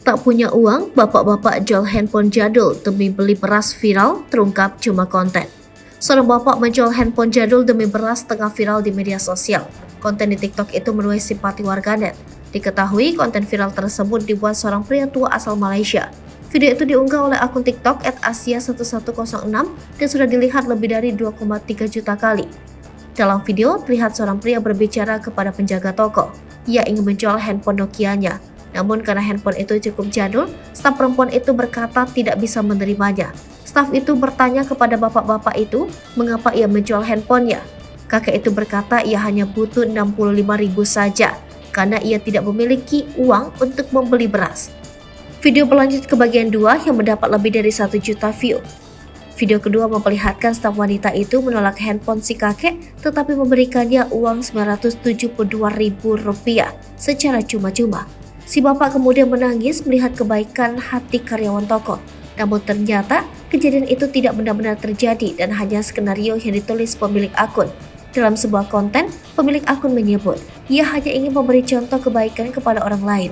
Tak punya uang, bapak-bapak jual handphone jadul demi beli beras viral terungkap cuma konten. Seorang bapak menjual handphone jadul demi beras tengah viral di media sosial. Konten di TikTok itu menuai simpati warganet. Diketahui konten viral tersebut dibuat seorang pria tua asal Malaysia. Video itu diunggah oleh akun TikTok @asia1106 dan sudah dilihat lebih dari 2,3 juta kali. Dalam video, terlihat seorang pria berbicara kepada penjaga toko. Ia ingin menjual handphone Nokia-nya. Namun karena handphone itu cukup jadul, staf perempuan itu berkata tidak bisa menerimanya. Staf itu bertanya kepada bapak-bapak itu mengapa ia menjual handphonenya. Kakek itu berkata ia hanya butuh 65.000 saja karena ia tidak memiliki uang untuk membeli beras. Video berlanjut ke bagian 2 yang mendapat lebih dari 1 juta view. Video kedua memperlihatkan staf wanita itu menolak handphone si kakek tetapi memberikannya uang Rp902.000 secara cuma-cuma. Si bapak kemudian menangis melihat kebaikan hati karyawan toko. Namun ternyata kejadian itu tidak benar-benar terjadi dan hanya skenario yang ditulis pemilik akun. Dalam sebuah konten, pemilik akun menyebut ia hanya ingin memberi contoh kebaikan kepada orang lain.